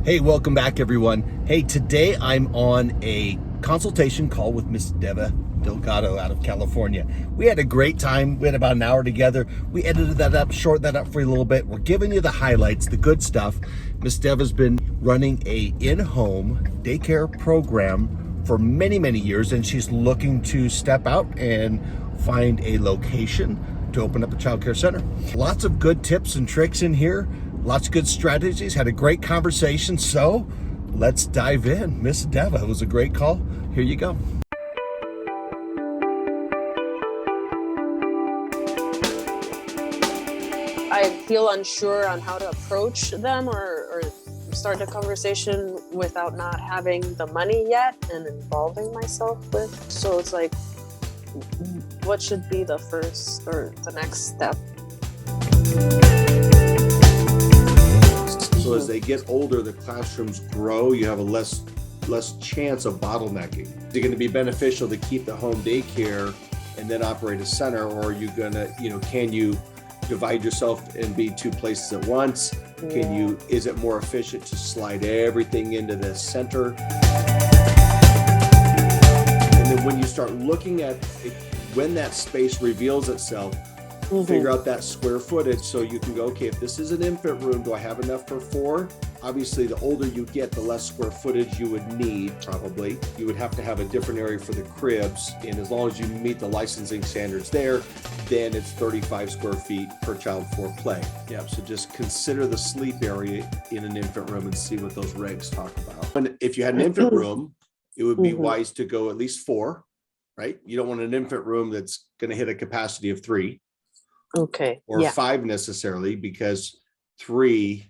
Hey, welcome back, everyone. Hey, today I'm on a consultation call with Miss Deva Delgado out of California. We had a great time. We had about an hour together. We edited that up, shortened that up for you a little bit. We're giving you the highlights, the good stuff. Miss Deva's been running a in-home daycare program for many, many years, and she's looking to step out and find a location to open up a child care center. Lots of good tips and tricks in here. Lots of good strategies. Had a great conversation. So let's dive in. Miss Deva, it was a great call. Here you go. I feel unsure on how to approach them or start the conversation without not having the money yet and involving myself with. So it's like, what should be the first or the next step? So as they get older, the classrooms grow. You have a less chance of bottlenecking. Is it going to be beneficial to keep the home daycare and then operate a center, or are you gonna, can you divide yourself and be two places at once? Is it more efficient to slide everything into the center? And then when you start looking at it, when that space reveals itself, figure out that square footage so you can go, okay, if this is an infant room, do I have enough for 4? Obviously, the older you get, the less square footage you would need, probably. You would have to have a different area for the cribs, and as long as you meet the licensing standards there, then it's 35 square feet per child for play. Yeah, so just consider the sleep area in an infant room and see what those regs talk about. And if you had an infant room, it would be wise to go at least 4, right? You don't want an infant room that's going to hit a capacity of 3. Okay. Or 5 necessarily, because 3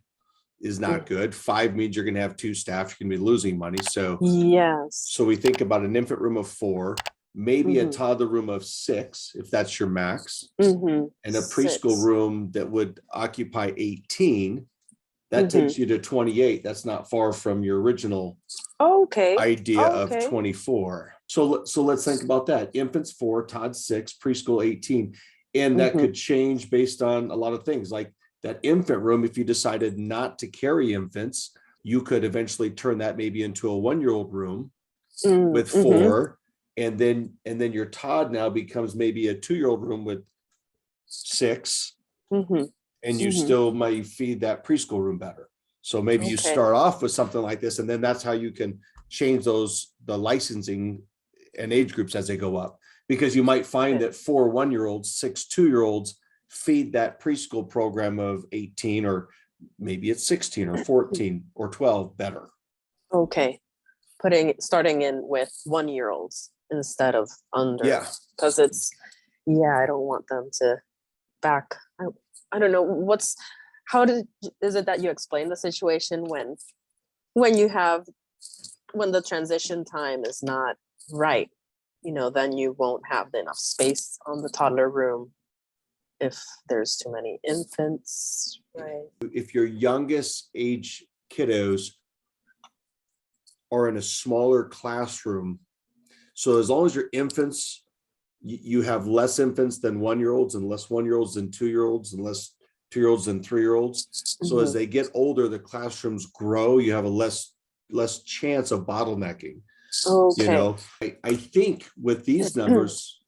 is not good. 5 means you're going to have 2 staff. You're going to be losing money. So yes. So we think about an infant room of 4, maybe a toddler room of 6, if that's your max, and a preschool room that would occupy 18. That takes you to 28. That's not far from your original idea of 24. So let's think about that. Infants 4, Todd 6, preschool 18. And that could change based on a lot of things, like that infant room. If you decided not to carry infants, you could eventually turn that maybe into a 1-year-old room with 4. And then your Todd now becomes maybe a 2-year-old room with 6. And you still might feed that preschool room better. So maybe you start off with something like this, and then that's how you can change the licensing and age groups as they go up. Because you might find that 4 1-year-olds, 6 2-year-olds feed that preschool program of 18, or maybe it's 16 or 14 or 12 better. Okay. Starting in with 1-year-olds instead of under. Yeah. Because I don't want them to back. I don't know is it that you explain the situation when the transition time is not right? Then you won't have enough space on the toddler room if there's too many infants, right? If your youngest age kiddos are in a smaller classroom, so as long as your infants, you have less infants than 1-year-olds and less 1-year-olds than 2-year-olds and less 2-year-olds than 3-year-olds. So as they get older, the classrooms grow, you have a less chance of bottlenecking. Okay. I think with these numbers,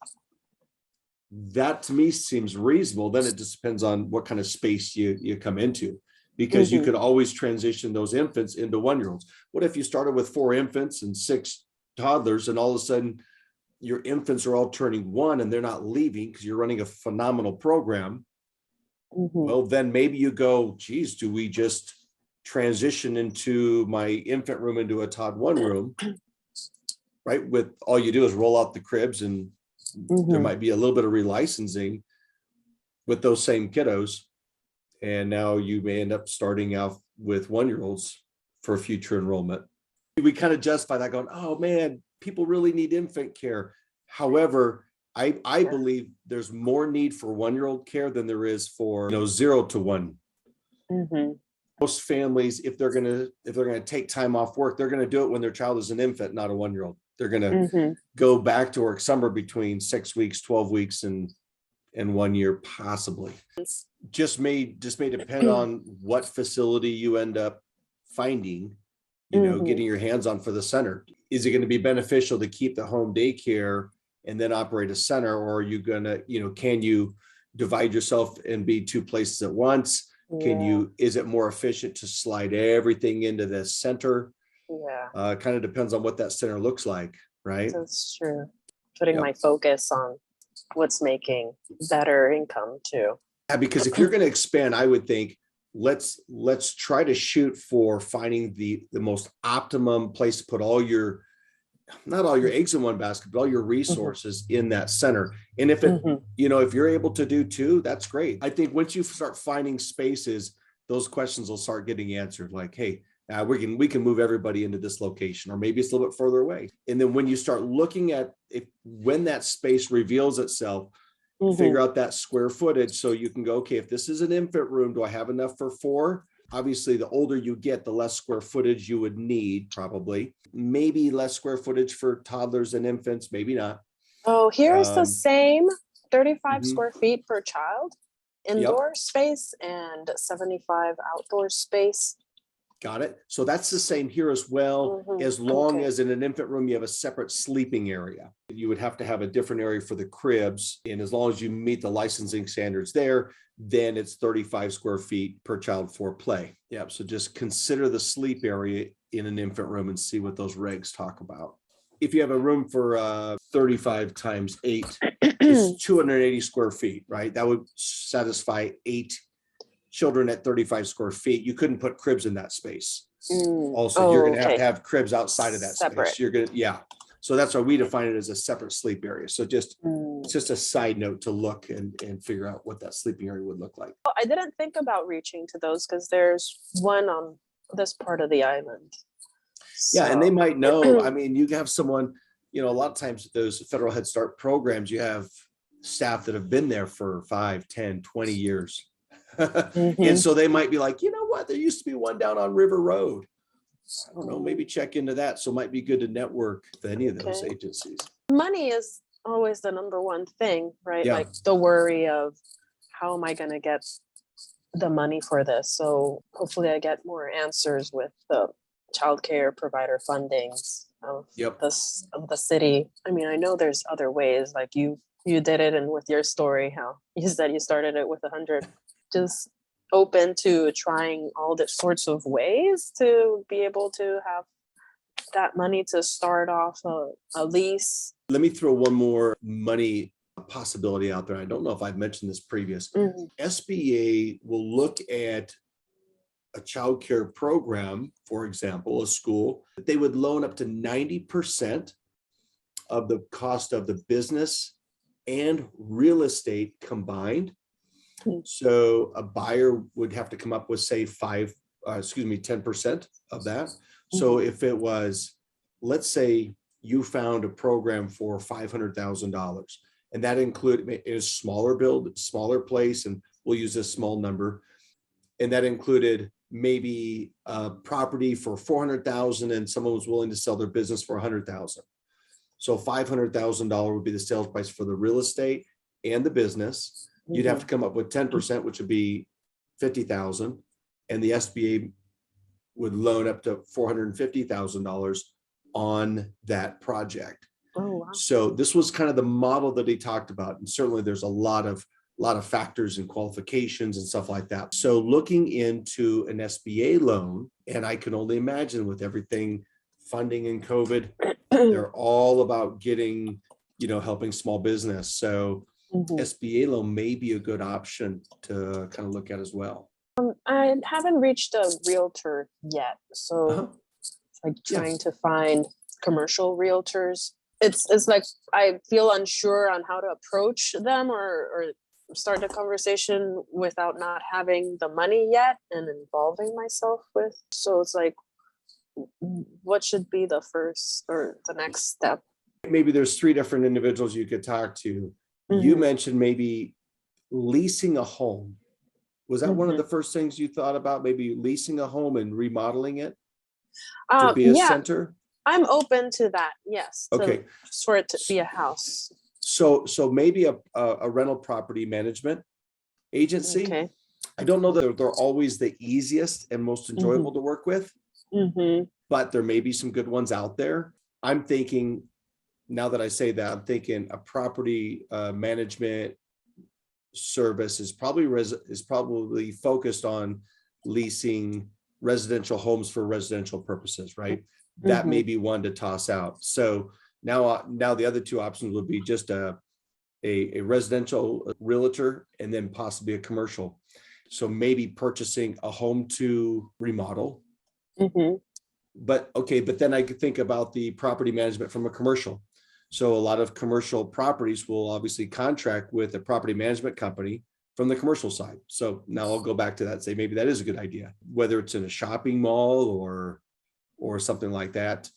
that to me seems reasonable. Then it just depends on what kind of space you come into, because you could always transition those infants into 1-year-olds. What if you started with 4 infants and 6 toddlers, and all of a sudden your infants are all turning 1 and they're not leaving because you're running a phenomenal program? Well, then maybe you go, geez, do we just transition into my infant room into a Todd 1 room? Right, with all you do is roll out the cribs, and there might be a little bit of relicensing with those same kiddos, and now you may end up starting out with 1-year-olds for future enrollment. We kind of justify that going, oh man, people really need infant care. However, I believe there's more need for 1-year-old care than there is for 0 to 1. Most families, if they're gonna take time off work, they're gonna do it when their child is an infant, not a 1-year-old. They're gonna go back to work somewhere between 6 weeks, 12 weeks, and 1 year, possibly. Just may depend on what facility you end up finding, getting your hands on for the center. Is it going to be beneficial to keep the home daycare and then operate a center? Or are you going to, can you divide yourself and be two places at once? Is it more efficient to slide everything into the center? Kind of depends on what that center looks like, right? That's true. Putting my focus on what's making better income too. Yeah, because if you're going to expand, I would think let's try to shoot for finding the most optimum place to put not all your eggs in one basket, but all your resources in that center. And if it, if you're able to do two, that's great. I think once you start finding spaces, those questions will start getting answered. Like, hey, we can move everybody into this location, or maybe it's a little bit further away. And then when you start looking at when that space reveals itself, figure out that square footage. So you can go, okay, if this is an infant room, do I have enough for 4? Obviously, the older you get, the less square footage you would need, probably. Maybe less square footage for toddlers and infants, maybe not. Oh, here's the same 35 square feet per child indoor space and 75 outdoor space. Got it. So that's the same here as well, as long as in an infant room, you have a separate sleeping area. You would have to have a different area for the cribs. And as long as you meet the licensing standards there, then it's 35 square feet per child for play. Yeah. So just consider the sleep area in an infant room and see what those regs talk about. If you have a room for 35 times 8, it's 280 square feet, right? That would satisfy 8 children at 35 square feet. You couldn't put cribs in that space. Also, you're going to have cribs outside of that separate space. You're going to, So that's why we define it as a separate sleep area. So it's just a side note to look and figure out what that sleeping area would look like. Well, I didn't think about reaching to those because there's one on this part of the island. Yeah, and they might know. I mean, you have someone, a lot of times those federal Head Start programs, you have staff that have been there for 5, 10, 20 years. And so they might be like, you know what, there used to be one down on River Road. I don't know, maybe check into that. So it might be good to network with any of those agencies. Money is always the number one thing, right? Like the worry of how am I going to get the money for this? So hopefully I get more answers with the childcare provider fundings of the city. I mean, I know there's other ways, like you did it, and with your story, how you said you started it with 100. Just open to trying all the sorts of ways to be able to have that money to start off a lease. Let me throw one more money possibility out there. I don't know if I've mentioned this previous. SBA will look at a child care program, for example, a school, they would loan up to 90% of the cost of the business and real estate combined. So a buyer would have to come up with, say, 10% of that. So if it was, let's say you found a program for $500,000, and that included a smaller place, and we'll use this small number, and that included maybe a property for $400,000, and someone was willing to sell their business for $100,000. So $500,000 would be the sales price for the real estate and the business. You'd have to come up with 10%, which would be $50,000, and the SBA would loan up to $450,000 on that project. Oh, wow. So this was kind of the model that he talked about, and certainly there's a lot of factors and qualifications and stuff like that. So looking into an SBA loan, and I can only imagine with everything funding in COVID, they're all about getting, helping small business. So SBA loan may be a good option to kind of look at as well. I haven't reached a realtor yet, so it's like trying to find commercial realtors. It's like I feel unsure on how to approach them or start a conversation without not having the money yet and involving myself with. So it's like, what should be the first or the next step? Maybe there's 3 different individuals you could talk to. You mentioned maybe leasing a home. Was that one of the first things you thought about? Maybe leasing a home and remodeling it to be a center? I'm open to that. Yes. Okay. For it to be a house. So maybe a rental property management agency. Okay. I don't know that they're always the easiest and most enjoyable to work with. Mm-hmm. but there may be some good ones out there. I'm thinking, now that I say that, I'm thinking a property management service is probably focused on leasing residential homes for residential purposes, right? That may be one to toss out. So now the other two options would be just a residential realtor and then possibly a commercial. So maybe purchasing a home to remodel. But then I could think about the property management from a commercial. So a lot of commercial properties will obviously contract with a property management company from the commercial side. So now I'll go back to that and say maybe that is a good idea, whether it's in a shopping mall or something like that,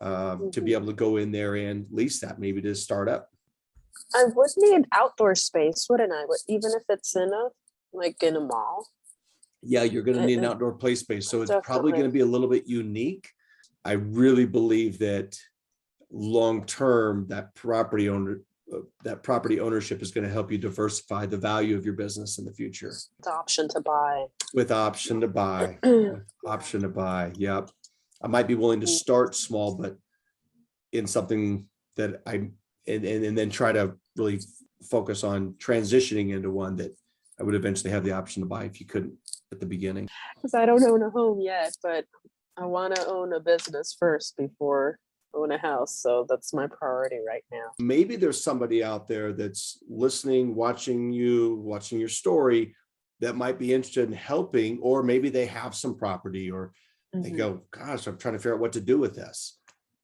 to be able to go in there and lease that, maybe to start up. I would need outdoor space, wouldn't I? Even if it's in a mall. Yeah, you're going to need an outdoor play space. So it's probably Definitely. going to be a little bit unique. I really believe that long-term, that property ownership is going to help you diversify the value of your business in the future. The option to buy. With option to buy. Option to buy. Yep. I might be willing to start small, but in something that and then try to really focus on transitioning into one that I would eventually have the option to buy if you couldn't at the beginning. Because I don't own a home yet, but I want to own a business first before own a house. So that's my priority right now. Maybe there's somebody out there that's listening, watching your story, that might be interested in helping, or maybe they have some property, or they go, gosh, I'm trying to figure out what to do with this.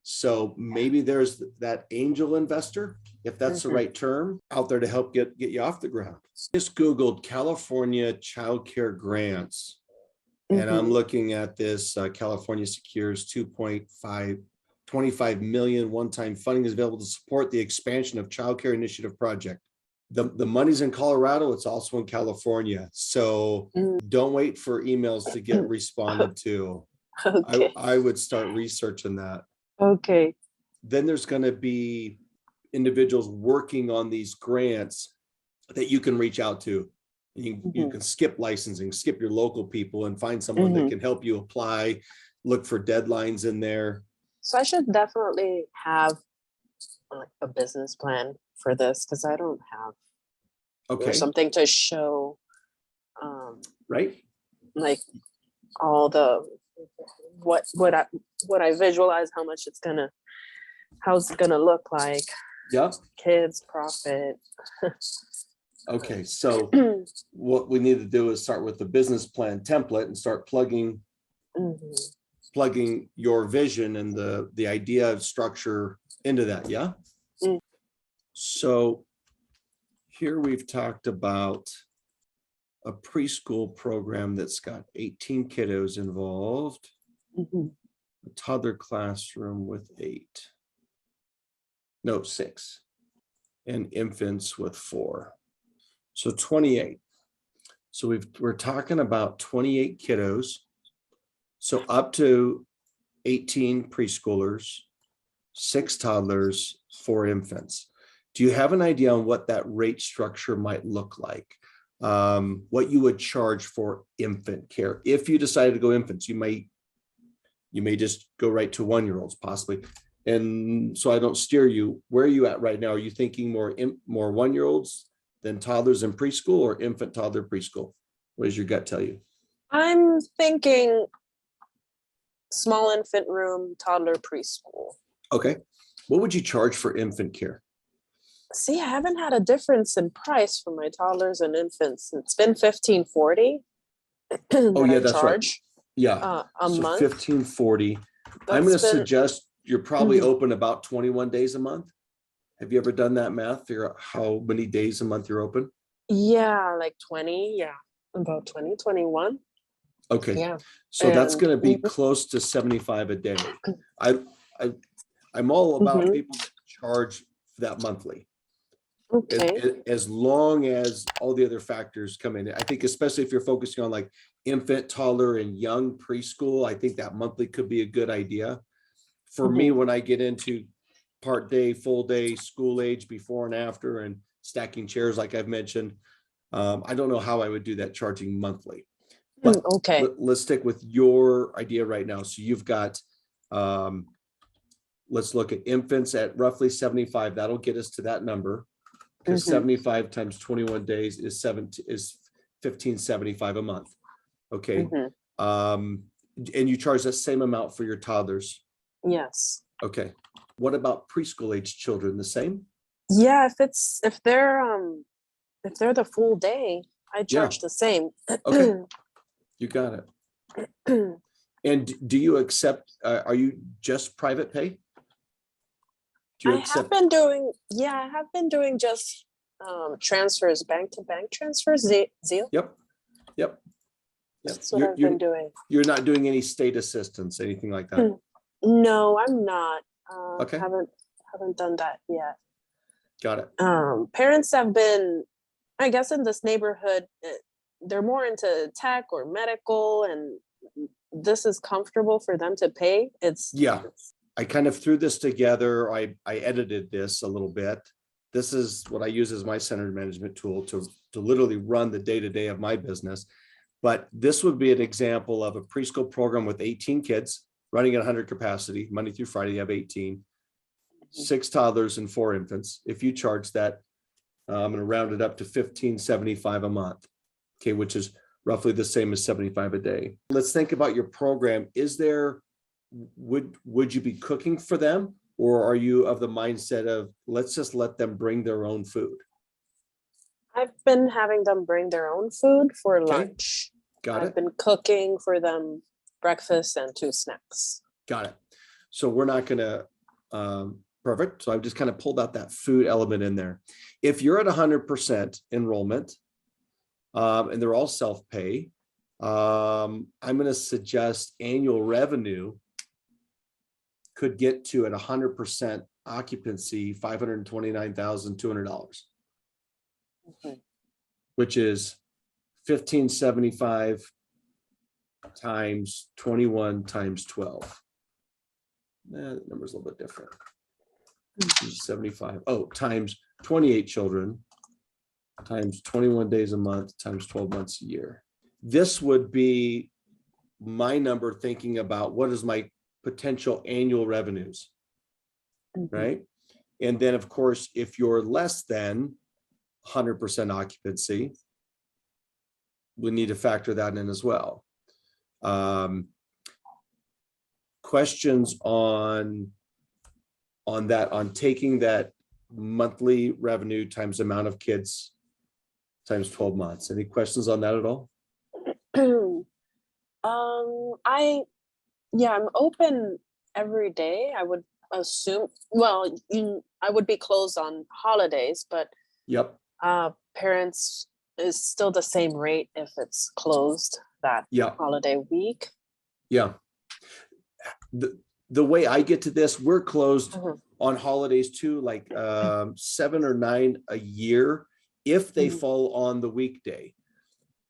So maybe there's that angel investor, if that's the right term, out there to help get you off the ground. Just Googled California child care grants. And I'm looking at this, California secures 25 million one-time funding is available to support the expansion of child care initiative project. The money's in Colorado, it's also in California. So don't wait for emails to get responded to. Okay. I would start researching that. Okay. Then there's going to be individuals working on these grants that you can reach out to. You can skip licensing, skip your local people, and find someone that can help you apply, look for deadlines in there. So I should definitely have a business plan for this, because I don't have something to show, right? Like all the what I visualize, how it's gonna look like. Yep. Kids, profit. Okay, so what we need to do is start with the business plan template and start plugging your vision and the idea of structure into that. Yeah. So here we've talked about a preschool program that's got 18 kiddos involved, a toddler classroom with 6, and infants with 4. So 28. So we're talking about 28 kiddos. So up to 18 preschoolers, 6 toddlers, 4 infants. Do you have an idea on what that rate structure might look like? What you would charge for infant care? If you decided to go infants, you may just go right to 1-year-olds possibly. And so I don't steer you. Where are you at right now? Are you thinking more 1-year-olds than toddlers in preschool, or infant, toddler, preschool? What does your gut tell you? I'm thinking small infant room, toddler, preschool. Okay. What would you charge for infant care? See, I haven't had a difference in price for my toddlers and infants. It's been $15.40. Oh yeah, that's right. Yeah, a so month. $15.40. I'm going to suggest you're probably open about 21 days a month. Have you ever done that math? Figure out how many days a month you're open? Yeah, like 20. Yeah, about 20, 21. Okay. Yeah. So that's going to be close to 75 a day. I'm all about people that charge that monthly. Okay. As long as all the other factors come in. I think especially if you're focusing on like infant, toddler, and young preschool, I think that monthly could be a good idea. For me, when I get into part day, full day, school age, before and after, and stacking chairs like I've mentioned, I don't know how I would do that charging monthly. But Okay. let's stick with your idea right now. So you've got, let's look at infants at roughly 75. That'll get us to that number, because 75 times 21 days is 1575 a month. Okay. And you charge that same amount for your toddlers. Yes. Okay. What about preschool age children? The same? Yeah, if they're the full day, I charge the same. Okay. You got it. And do you accept, are you just private pay? Do you I have been doing just transfers, bank to bank transfers, Zeal. Yep. That's what I've been doing. You're not doing any state assistance, anything like that? No, I'm not. Okay. Haven't done that yet. Got it. Parents have been, I guess, in this neighborhood, they're more into tech or medical, and this is comfortable for them to pay. I kind of threw this together. I edited this a little bit. This is what I use as my centered management tool to literally run the day-to-day of my business. But this would be an example of a preschool program with 18 kids running at 100 capacity, Monday through Friday. You have 18, 6 toddlers and 4 infants. If you charge that, I'm going to round it up to $1575 a month, okay, which is roughly the same as 75 a day. Let's think about your program. Would you be cooking for them, or are you of the mindset of let's just let them bring their own food? I've been having them bring their own food for lunch. I've been cooking for them breakfast and 2 snacks. Got it. So we're not going to, perfect. So I've just kind of pulled out that food element in there. If you're at 100% enrollment, and they're all self-pay, I'm going to suggest annual revenue could get to, at 100% occupancy, $529,200, which is 1575 times 21 times 12. The number's a little bit different. 75. Oh, times 28 children times 21 days a month times 12 months a year. This would be my number, thinking about what is my potential annual revenues, right? And then, of course, if you're less than 100% occupancy, we need to factor that in as well. Questions on that, on taking that monthly revenue times amount of kids times 12 months. Any questions on that at all? I'm open every day. I would assume, well, I would be closed on holidays, but parents is still the same rate if it's closed that holiday week. The way I get to this, we're closed on holidays too, like 7 or 9 a year if they fall on the weekday.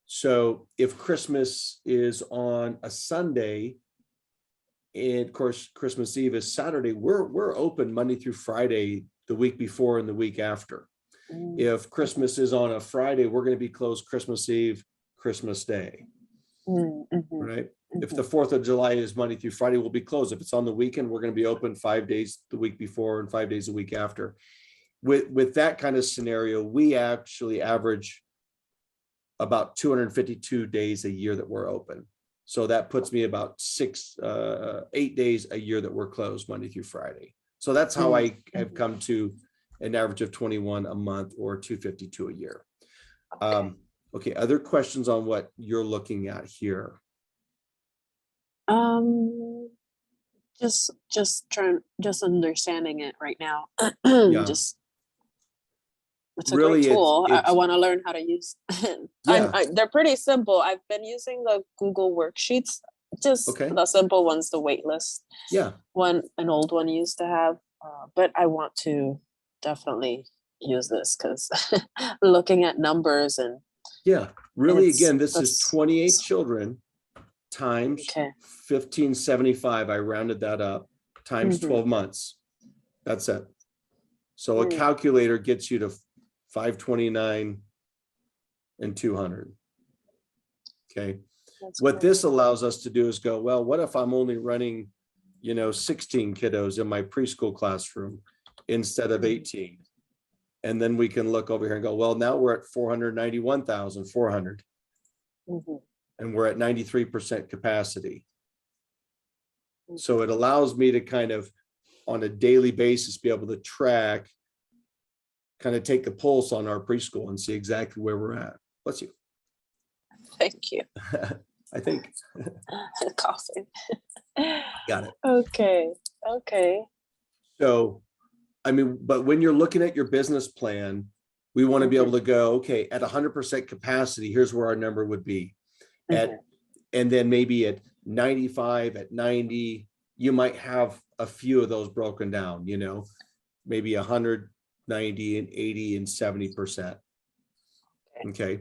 So if Christmas is on a Sunday, and of course Christmas Eve is Saturday, we're open Monday through Friday the week before and the week after. If Christmas is on a Friday, we're going to be closed Christmas Eve, Christmas Day, right? If the 4th of July is Monday through Friday, we'll be closed. If it's on the weekend, we're going to be open 5 days the week before and 5 days the week after. With that kind of scenario, we actually average about 252 days a year that we're open. So that puts me about 8 days a year that we're closed Monday through Friday. So that's how I have come to an average of 21 a month or 252 a year. Okay. Other questions on what you're looking at here? Just understanding it right now. It's a really great tool. I want to learn how to use. They're pretty simple. I've been using the Google worksheets, just the simple ones, the wait list. An old one used to have, but I want to definitely use this because looking at numbers and really, again, this is 28 children times 1575. I rounded that up times 12 months. That's it. So a calculator gets you to 529 and 200. Okay. What this allows us to do is go, well, what if I'm only running, 16 kiddos in my preschool classroom instead of 18? And then we can look over here and go, well, now we're at 491,400 and we're at 93% capacity. So it allows me to kind of on a daily basis be able to track, kind of take the pulse on our preschool and see exactly where we're at. Bless you. Thank you. I think. Coughing. Got it. Okay. So, but when you're looking at your business plan, we want to be able to go, okay, at 100% capacity, here's where our number would be. And then maybe at 95, at 90, you might have a few of those broken down, maybe 100, 90 and 80 and 70%. Okay.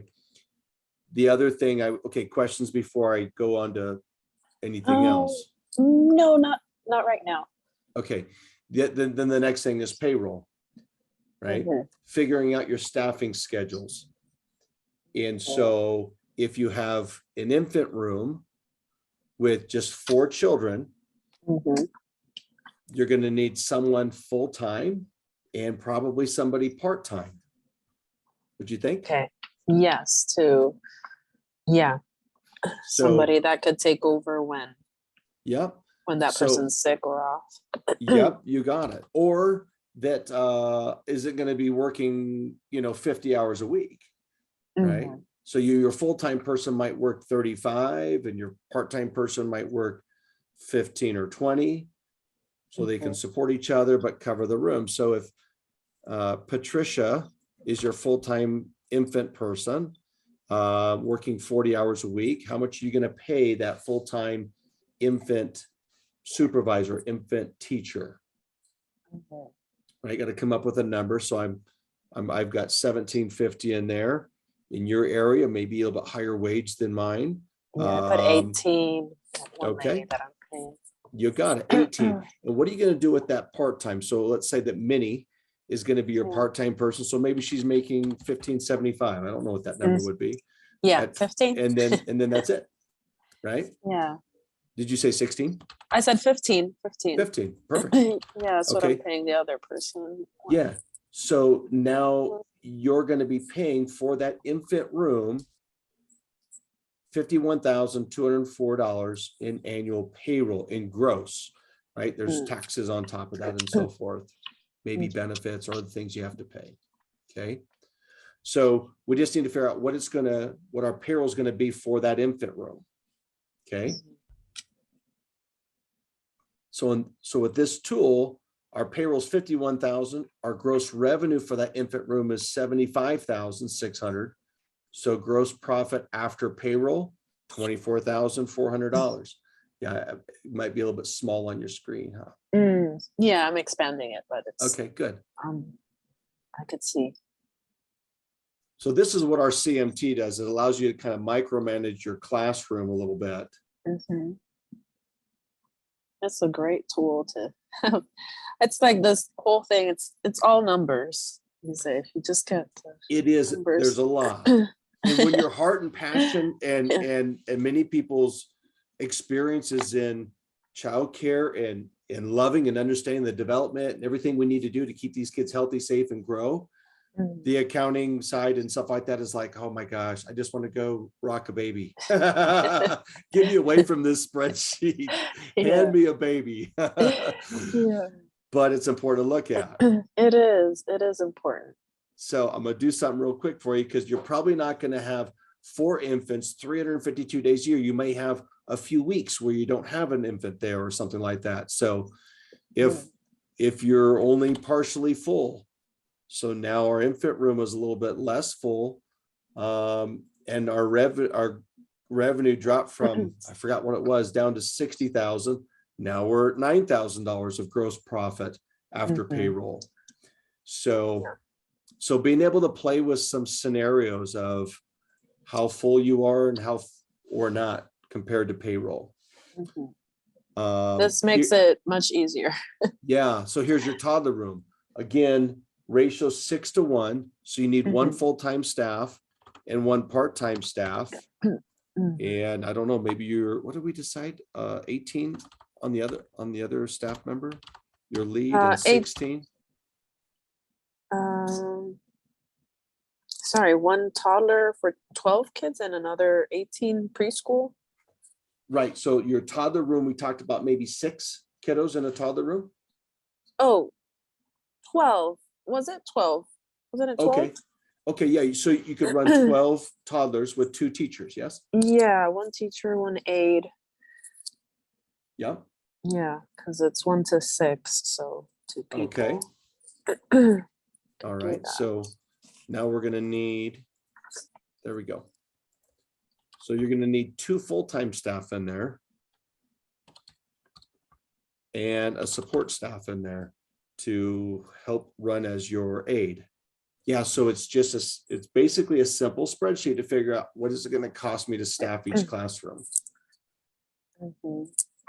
The other thing questions before I go on to anything else? No, not right now. Okay. Then the next thing is payroll, right? Figuring out your staffing schedules. And so if you have an infant room with just 4 children, you're going to need someone full-time and probably somebody part-time. Would you think? Okay. Yes, too. Yeah. Somebody that could take over when that person's sick or off. Yep, you got it. Or that is it going to be working 50 hours a week, right? So your full-time person might work 35 and your part-time person might work 15 or 20, so they can support each other but cover the room. So if Patricia is your full-time infant person working 40 hours a week, how much are you going to pay that full-time infant supervisor, infant teacher? I got to come up with a number. So I've got $1,750 in there. In your area, maybe a little bit higher wage than mine. Put 18. Okay. That I'm paying. You got it, 18. And what are you going to do with that part-time? So let's say that Minnie is going to be your part-time person. So maybe she's making $1,575. I don't know what that number would be. Yeah, 15. And then that's it, right? Yeah. Did you say 16? I said 15. 15. Perfect. Yeah, that's what I'm paying the other person. Yeah. So now you're going to be paying for that infant room $51,204 in annual payroll in gross, right? There's taxes on top of that and so forth, maybe benefits or other things you have to pay. Okay. So we just need to figure out what our payroll is going to be for that infant room. Okay. So with this tool, our payroll is $51,000. Our gross revenue for that infant room is $75,600. So gross profit after payroll, $24,400. Yeah, it might be a little bit small on your screen, huh? Yeah, I'm expanding it, but it's okay. Good. I could see. So this is what our CMT does. It allows you to kind of micromanage your classroom a little bit. That's a great tool to have. It's like this whole thing. It's all numbers. You say if you just get it is numbers. There's a lot. And when your heart and passion and many people's experiences in childcare and loving and understanding the development and everything we need to do to keep these kids healthy, safe, and grow, the accounting side and stuff like that is like, oh my gosh, I just want to go rock a baby. Get me away from this spreadsheet. Hand me a baby. But it's important to look at. It is important. So I'm going to do something real quick for you because you're probably not going to have 4 infants 352 days a year. You may have a few weeks where you don't have an infant there or something like that. So if you're only partially full, so now our infant room is a little bit less full, and our revenue dropped from, I forgot what it was, down to 60,000. Now we're at $9,000 of gross profit after payroll. So being able to play with some scenarios of how full you are and how or not compared to payroll. This makes it much easier. Yeah. So here's your toddler room. Again, ratio 6 to 1. So you need 1 full-time staff and 1 part-time staff. And I don't know, maybe you're, what did we decide? 18 on the other staff member, your lead, and 16. Sorry, one toddler for 12 kids and another 18 preschool. Right. So your toddler room, we talked about maybe 6 kiddos in a toddler room. Oh, 12. Was it 12? Was it 12? Okay. Yeah. So you could run 12 toddlers with 2 teachers. Yes. Yeah. One teacher, one aide. Yeah. Yeah. Because it's 1 to 6. So 2 people. Okay. All right. So now we're going to need, there we go. So you're going to need 2 full-time staff in there and a support staff in there to help run as your aide. Yeah, so it's just it's basically a simple spreadsheet to figure out what is it going to cost me to staff each classroom,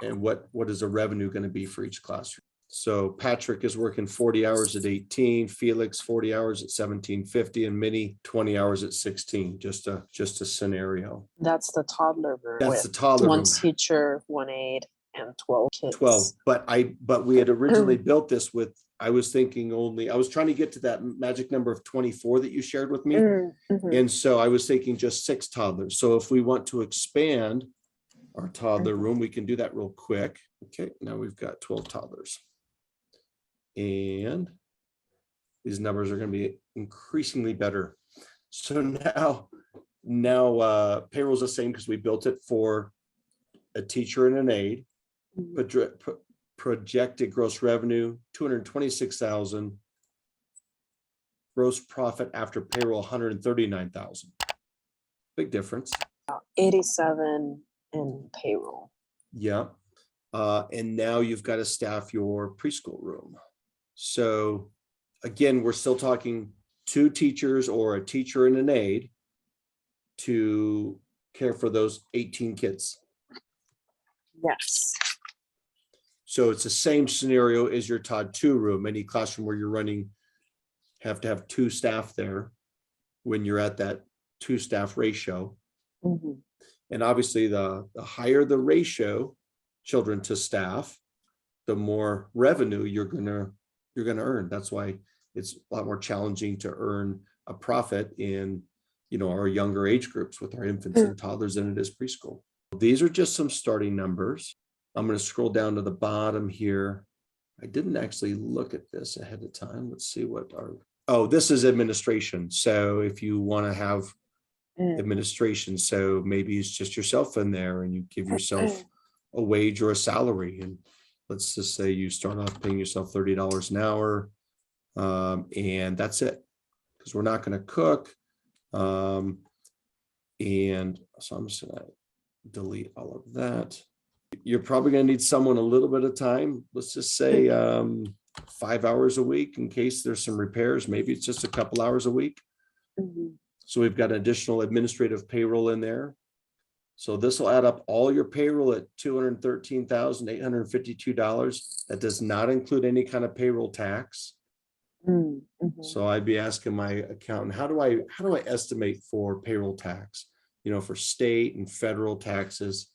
and what is the revenue going to be for each classroom. So Patrick is working 40 hours at 18, Felix 40 hours at 17.50, and Minnie 20 hours at 16. Just a scenario. That's the toddler room. That's the toddler room. 1 teacher, 1 aide, and 12 kids. 12. But we had originally built this with, I was thinking I was trying to get to that magic number of 24 that you shared with me. And so I was thinking just 6 toddlers. So if we want to expand our toddler room, we can do that real quick. Okay, now we've got 12 toddlers. And these numbers are going to be increasingly better. So now payroll's the same because we built it for a teacher and an aide. Projected gross revenue, 226,000. Gross profit after payroll, 139,000. Big difference. 87 in payroll. Yeah. And now you've got to staff your preschool room. So again, we're still talking 2 teachers or a teacher and an aide to care for those 18 kids. Yes. So it's the same scenario as your Todd 2 room. Any classroom where you're have to have 2 staff there when you're at that 2 staff ratio. And obviously the higher the ratio children to staff, the more revenue you're gonna earn. That's why it's a lot more challenging to earn a profit in our younger age groups with our infants and toddlers than it is preschool. These are just some starting numbers. I'm going to scroll down to the bottom here. I didn't actually look at this ahead of time. Let's see this is administration. So if you want to have administration, so maybe it's just yourself in there and you give yourself a wage or a salary. And let's just say you start off paying yourself $30 an hour. And that's it, because we're not going to cook. And so I'm just going to delete all of that. You're probably going to need someone a little bit of time. Let's just say 5 hours a week in case there's some repairs. Maybe it's just a couple hours a week. So we've got additional administrative payroll in there. So this will add up all your payroll at $213,852. That does not include any kind of payroll tax. So I'd be asking my accountant, how do I estimate for payroll tax, for state and federal taxes?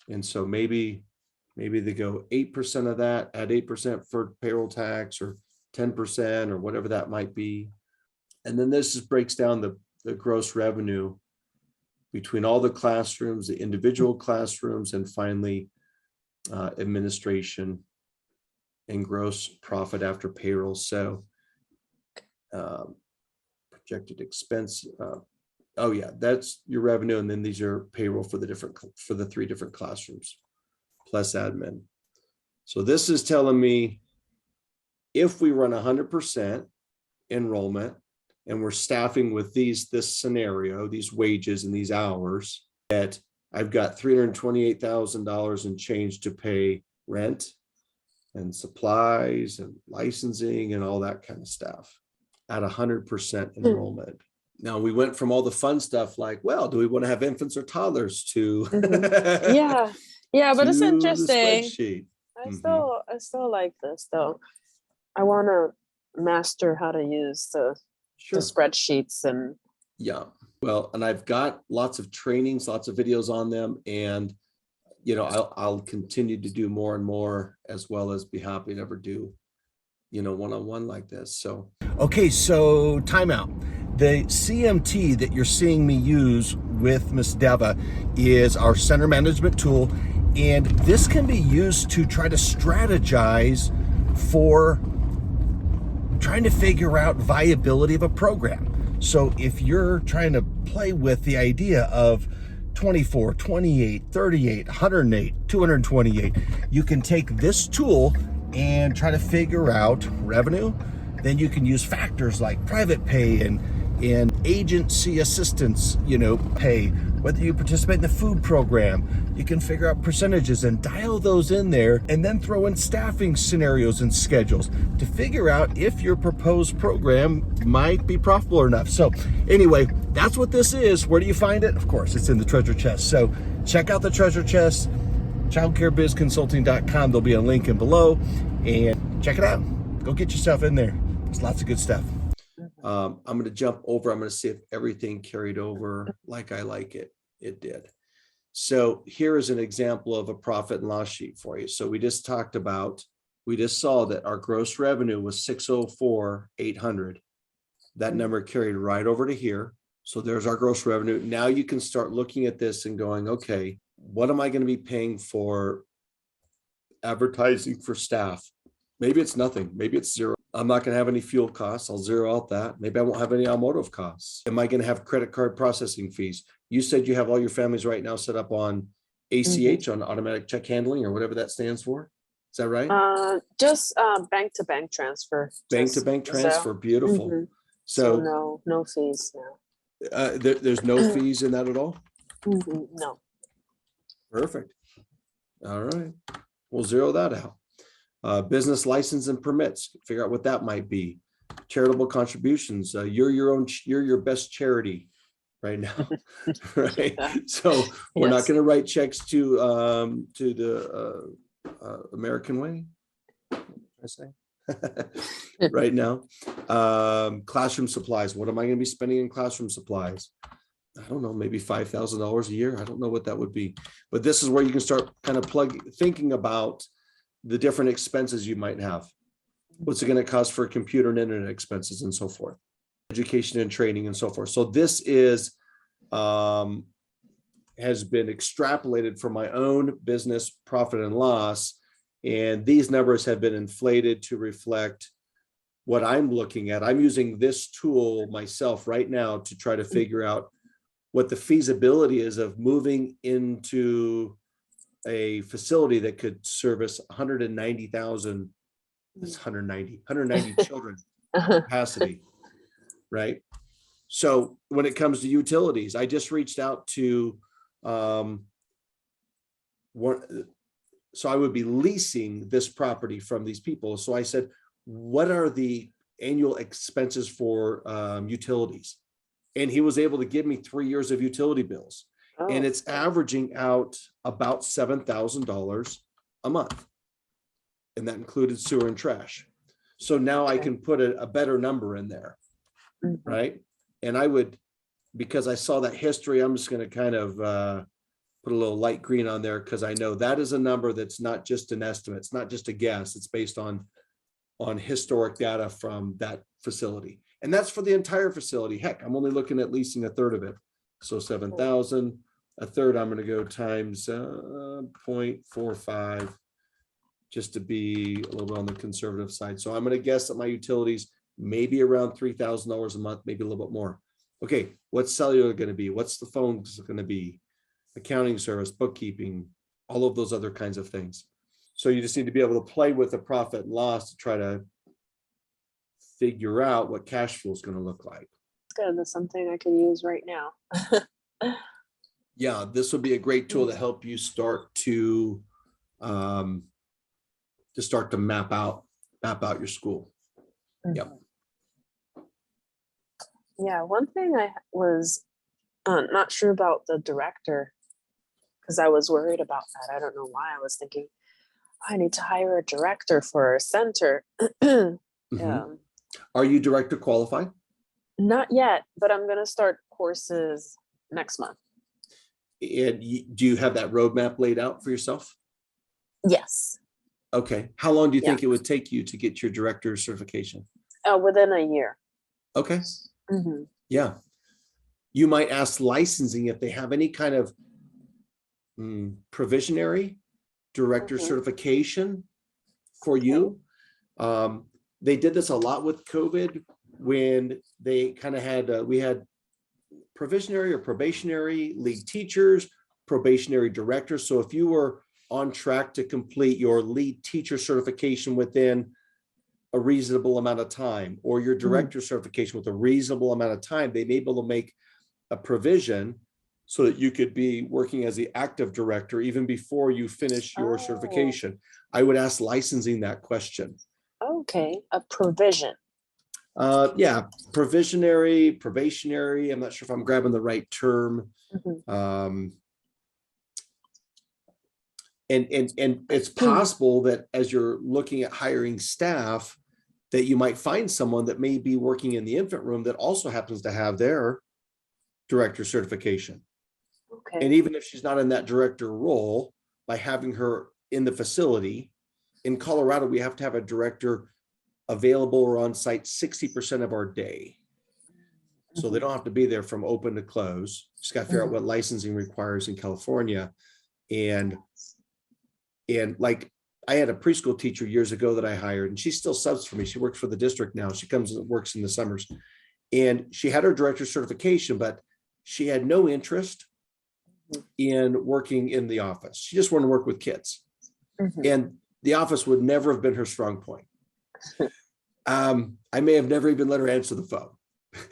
And so maybe they go 8% of that, add 8% for payroll tax, or 10%, or whatever that might be. And then this just breaks down the gross revenue between all the classrooms, the individual classrooms, and finally administration and gross profit after payroll. So projected expense. That's your revenue. And then these are payroll for the 3 different classrooms plus admin. So this is telling me if we run 100% enrollment and we're staffing with this scenario, these wages and these hours, that I've got $328,000 in change to pay rent and supplies and licensing and all that kind of stuff at 100% enrollment. Now we went from all the fun stuff like, well, do we want to have infants or toddlers to but it's interesting. I still like this though. I want to master how to use the spreadsheets and Well, and I've got lots of trainings, lots of videos on them, and I'll continue to do more and more, as well as be happy to ever do, one-on-one like this. So okay, so timeout. The CMT that you're seeing me use with Miss Deva is our center management tool, and this can be used to try to strategize for trying to figure out viability of a program. So if you're trying to play with the idea of 24, 28, 38, 108, 228, you can take this tool and try to figure out revenue. Then you can use factors like private pay and agency assistance, pay. Whether you participate in the food program, you can figure out percentages and dial those in there, and then throw in staffing scenarios and schedules to figure out if your proposed program might be profitable or enough. So anyway, that's what this is. Where do you find it? Of course, it's in the treasure chest. So check out the treasure chest, childcarebizconsulting.com. There'll be a link in below, and check it out. Go get yourself in there. There's lots of good stuff. I'm going to jump over. I'm going to see if everything carried over like I like it. It did. So here is an example of a profit and loss sheet for you. So we just saw that our gross revenue was 604,800. That number carried right over to here. So there's our gross revenue. Now you can start looking at this and going, okay, what am I going to be paying for advertising for staff? Maybe it's nothing. Maybe it's zero. I'm not going to have any fuel costs. I'll zero out that. Maybe I won't have any automotive costs. Am I going to have credit card processing fees? You said you have all your families right now set up on ACH, on automatic check handling, or whatever that stands for. Is that right? Just bank to bank transfer. Bank to bank transfer. Beautiful. Mm-hmm. So no fees now. There's no fees in that at all? Mm-hmm. No. Perfect. All right. We'll zero that out. Business license and permits, figure out what that might be. Charitable contributions, you're your best charity right now, right? So we're not going to write checks to the American way, I say, right now. Classroom supplies, what am I going to be spending in classroom supplies? I don't know, maybe $5,000 a year. I don't know what that would be, but this is where you can start kind of thinking about the different expenses you might have. What's it going to cost for computer and internet expenses and so forth, education and training and so forth. So this is has been extrapolated from my own business profit and loss, and these numbers have been inflated to reflect what I'm looking at. I'm using this tool myself right now to try to figure out what the feasibility is of moving into a facility that could service 190,000, that's 190 children capacity, right? So when it comes to utilities, I just reached out to so I would be leasing this property from these people. So I said, what are the annual expenses for utilities? And he was able to give me 3 years of utility bills. Oh, and it's averaging out about $7,000 a month. And that included sewer and trash. So now I can put a better number in there, right? And I would, because I saw that history, I'm just going to kind of put a little light green on there, because I know that is a number that's not just an estimate. It's not just a guess. It's based on historic data from that facility. And that's for the entire facility. Heck, I'm only looking at leasing a third of it. So 7,000, a third, I'm going to go times 0.45, just to be a little bit on the conservative side. So I'm going to guess that my utilities maybe around $3,000 a month, maybe a little bit more. Okay, what's cellular going to be? What's the phones going to be? Accounting service, bookkeeping, all of those other kinds of things. So you just need to be able to play with the profit and loss to try to figure out what cash flow is going to look like. Good. That's something I can use right now. Yeah, this would be a great tool to help you start to map out your school. Yep. Yeah, one thing I was not sure about the director, because I was worried about that. I don't know why. I was thinking, I need to hire a director for a center. Mm-hmm. Are you director qualified? Not yet, but I'm going to start courses next month. And do you have that roadmap laid out for yourself? Yes. Okay. How long do you Yeah. think it would take you to get your director certification? Within a year. Okay. Mm-hmm. Yeah. You might ask licensing if they have any kind of provisionary director certification for you. They did this a lot with COVID when they kind of had, we had provisionary or probationary lead teachers, probationary directors. So if you were on track to complete your lead teacher certification within a reasonable amount of time, or your director certification with a reasonable amount of time, they may be able to make a provision so that you could be working as the active director even before you finish your certification. I would ask licensing that question. Okay, a provision. Yeah, provisionary, probationary. I'm not sure if I'm grabbing the right term. And it's possible that as you're looking at hiring staff, that you might find someone that may be working in the infant room that also happens to have their director certification. Okay. And even if she's not in that director role, by having her in the facility, in Colorado, we have to have a director available or on site 60% of our day. So they don't have to be there from open to close. Just got to figure out what licensing requires in California. And like, I had a preschool teacher years ago that I hired, and she still subs for me. She works for the district now. She comes and works in the summers. And she had her director certification, but she had no interest in working in the office. She just wanted to work with kids. And the office would never have been her strong point. I may have never even let her answer the phone.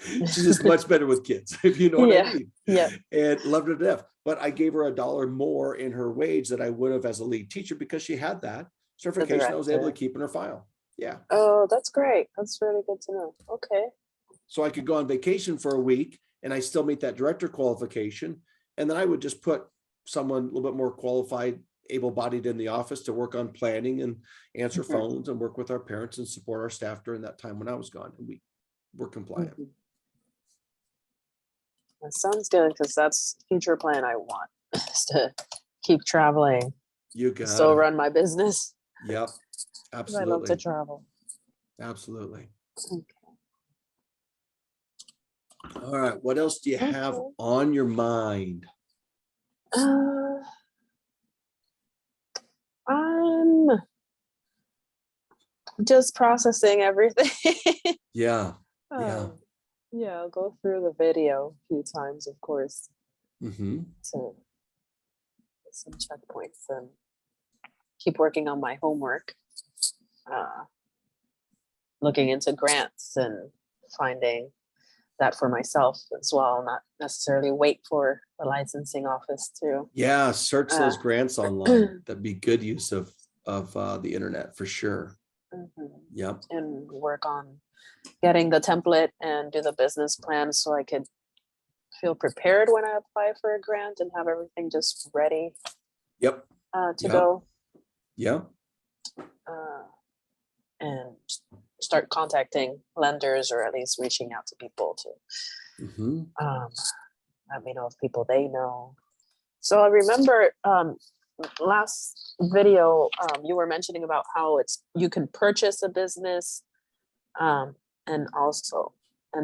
She's just much better with kids, if you know what I mean. Yeah. And loved her to death. But I gave her $1 more in her wage that I would have as a lead teacher because she had that certification. I was able to keep in her file. Yeah. Oh, that's great. That's really good to know. Okay. So I could go on vacation for a week and I still meet that director qualification. And then I would just put someone a little bit more qualified, able-bodied in the office to work on planning and answer phones and work with our parents and support our staff during that time when I was gone. And we were compliant. That sounds good, because that's future plan I want, is to keep traveling. You got still run my business. Yep. Absolutely. I love to travel. Absolutely. Okay. All right. What else do you have on your mind? I'm just processing everything. Yeah. Yeah, I'll go through the video a few times, of course. So some checkpoints and keep working on my homework. Looking into grants and finding that for myself as well, not necessarily wait for the licensing office to. Yeah, search those grants online. That'd be good use of the internet for sure. Yep. And work on getting the template and do the business plan so I could feel prepared when I apply for a grant and have everything just ready. Yep. To go. Yeah. And start contacting lenders, or at least reaching out to people to let me know of people they know. So I remember last video you were mentioning about how you can purchase a business and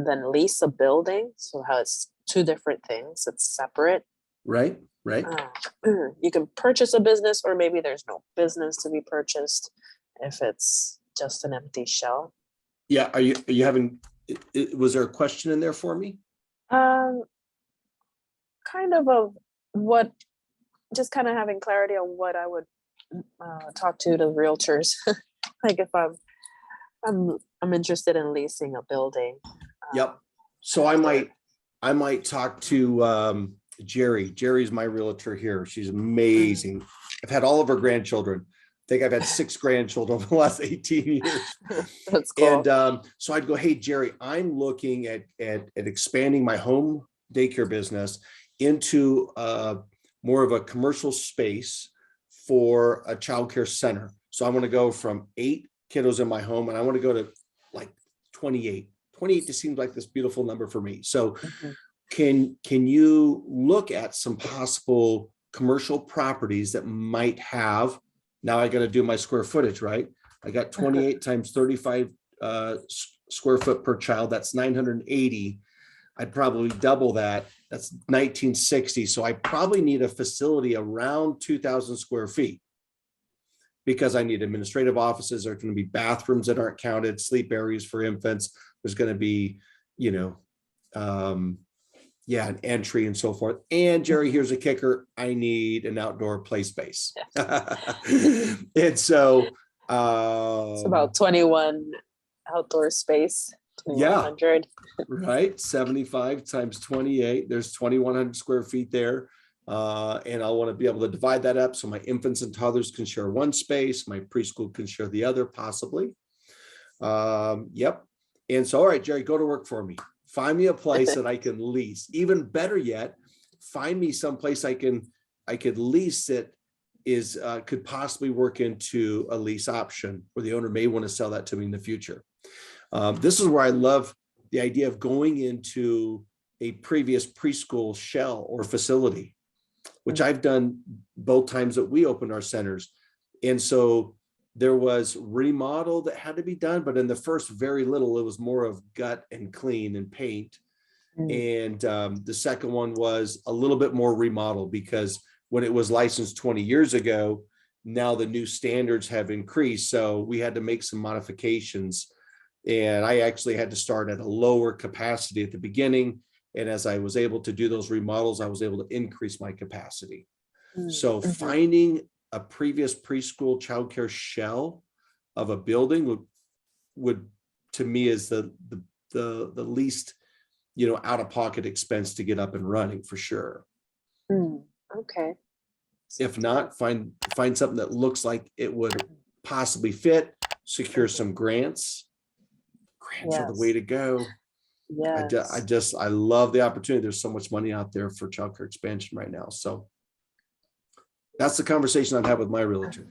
then lease a building. So how it's two different things. It's separate. Right. You can purchase a business, or maybe there's no business to be purchased if it's just an empty shell. Yeah. Are you having, was there a question in there for me? Kind of just kind of having clarity on what I would talk to the realtors. Like if I'm interested in leasing a building. Yep. So I might talk to Jerry. Jerry's my realtor here. She's amazing. I've had all of her grandchildren. I think I've had 6 grandchildren over the last 18 years. That's cool. And so I'd go, hey, Jerry, I'm looking at expanding my home daycare business into more of a commercial space for a childcare center. So I want to go from 8 kiddos in my home, and I want to go to like 28. 28 just seems like this beautiful number for me. So can you look at some possible commercial properties that might have, now I got to do my square footage, right? I got 28 times 35 square foot per child. That's 980. I'd probably double that. That's 1960. So I probably need a facility around 2,000 square feet because I need administrative offices. There are going to be bathrooms that aren't counted, sleep areas for infants. There's going to be, an entry and so forth. And Jerry, here's a kicker. I need an outdoor play space. And so it's about 21 outdoor space. 2,100. Right. 75 times 28. There's 2,100 square feet there. And I want to be able to divide that up so my infants and toddlers can share one space. My preschool can share the other, possibly. Yep. And so, all right, Jerry, go to work for me. Find me a place that I can lease. Even better yet, find me some place I could lease that is could possibly work into a lease option where the owner may want to sell that to me in the future. This is where I love the idea of going into a previous preschool shell or facility, which I've done both times that we opened our centers. And so there was remodel that had to be done, but in the first very little, it was more of gut and clean and paint. And the second one was a little bit more remodel because when it was licensed 20 years ago, now the new standards have increased. So we had to make some modifications. And I actually had to start at a lower capacity at the beginning. And as I was able to do those remodels, I was able to increase my capacity. So finding a previous preschool childcare shell of a building would to me is the least, out of pocket expense to get up and running for sure. Okay. If not, find something that looks like it would possibly fit, secure some grants. Grants are the way to go. Yes. I love the opportunity. There's so much money out there for childcare expansion right now. So that's the conversation I'd have with my realtor.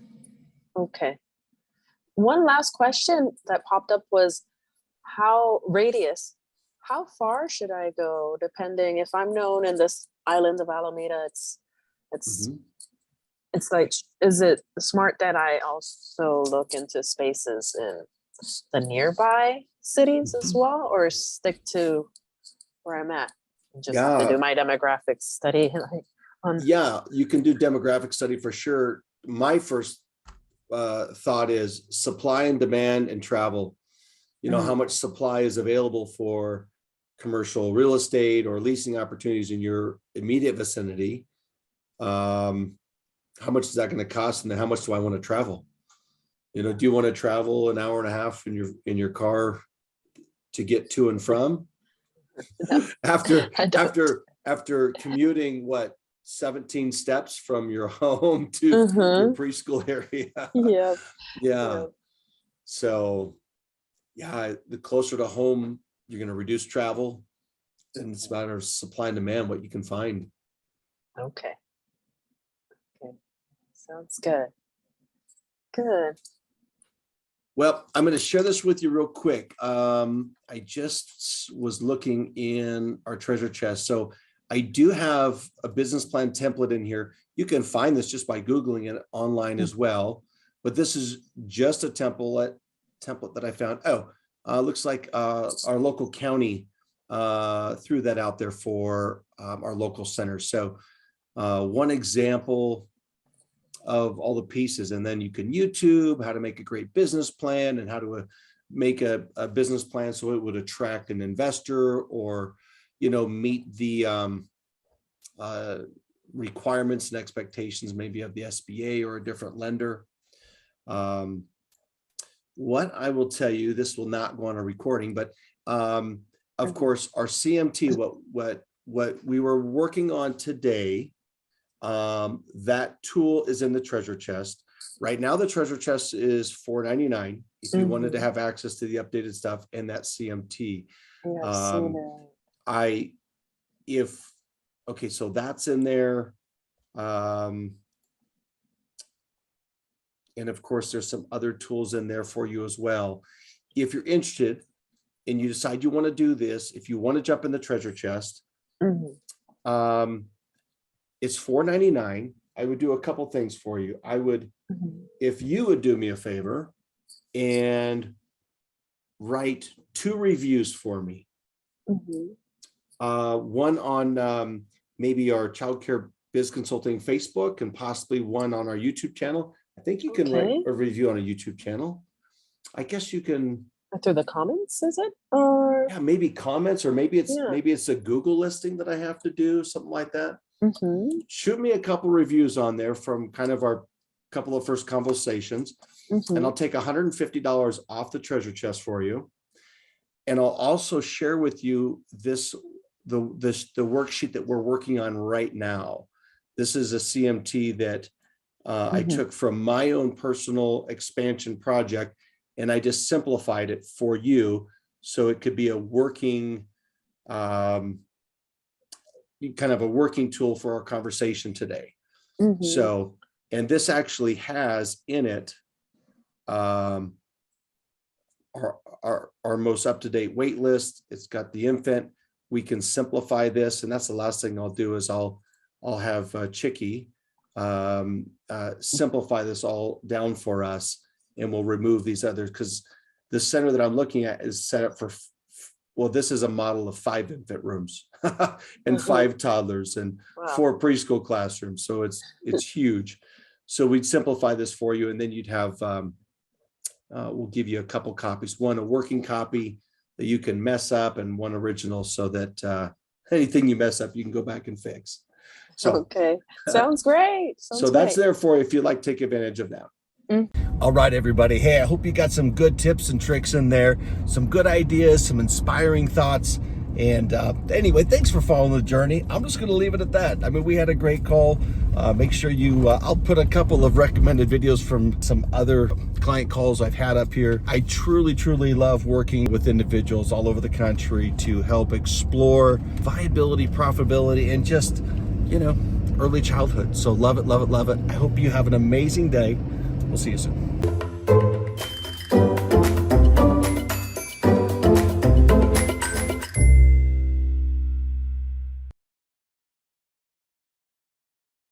Okay. One last question that popped up was how far should I go depending if I'm known in this island of Alameda? It's like, is it smart that I also look into spaces in the nearby cities as well, or stick to where I'm at and just have to do my demographic study? You can do demographic study for sure. My first thought is supply and demand and travel. How much supply is available for commercial real estate or leasing opportunities in your immediate vicinity. How much is that going to cost? And then how much do I want to travel? Do you want to travel an hour and a half in your car to get to and from? No, after commuting 17 steps from your home to your preschool area. Yeah. So the closer to home you're going to reduce travel, and it's a matter of supply and demand, what you can find. Okay. Sounds good. Well, I'm going to share this with you real quick. I just was looking in our treasure chest. So I do have a business plan template in here. You can find this just by Googling it online as well. But this is just a template that I found. Looks like our local county threw that out there for our local centers. So one example of all the pieces, and then you can YouTube how to make a great business plan and how to make a business plan so it would attract an investor or meet the requirements and expectations maybe of the SBA or a different lender. What I will tell you, this will not go on a recording, but of course our CMT, what we were working on today, that tool is in the treasure chest. Right now the treasure chest is $4.99 if you wanted to have access to the updated stuff and that CMT. So that's in there. And of course, there's some other tools in there for you as well. If you're interested and you decide you want to do this, if you want to jump in the treasure chest, It's $4.99. I would do a couple things for you. I would, if you would do me a favor and write 2 reviews for me. One on maybe our childcare biz consulting Facebook, and possibly one on our YouTube channel. I think you can write a review on a YouTube channel. I guess you can through the comments, is it? Or yeah, maybe comments, or maybe it's a Google listing that I have to do, something like that. Shoot me a couple reviews on there from kind of our couple of first conversations, and I'll take $150 off the treasure chest for you. And I'll also share with you the worksheet that we're working on right now. This is a CMT that I took from my own personal expansion project, and I just simplified it for you so it could be a working kind of a working tool for our conversation today. So, and this actually has in it our most up-to-date wait list. It's got the infant. We can simplify this, and that's the last thing I'll do is I'll have Chicky simplify this all down for us, and we'll remove these others, because the center that I'm looking at is set up for, well, this is a model of 5 infant rooms and 5 toddlers and 4 preschool classrooms. So it's huge. So we'd simplify this for you, and then you'd have, we'll give you a couple copies, one a working copy that you can mess up, and one original, so that anything you mess up, you can go back and fix. So okay, sounds great. So that's there for you if you'd like to take advantage of that. All right, everybody. Hey, I hope you got some good tips and tricks in there, some good ideas, some inspiring thoughts. And anyway, thanks for following the journey. I'm just going to leave it at that. I mean, we had a great call. Make sure you, I'll put a couple of recommended videos from some other client calls I've had up here. I truly, truly love working with individuals all over the country to help explore viability, profitability, and just, you know, early childhood. So love it, love it, love it. I hope you have an amazing day. We'll see you soon.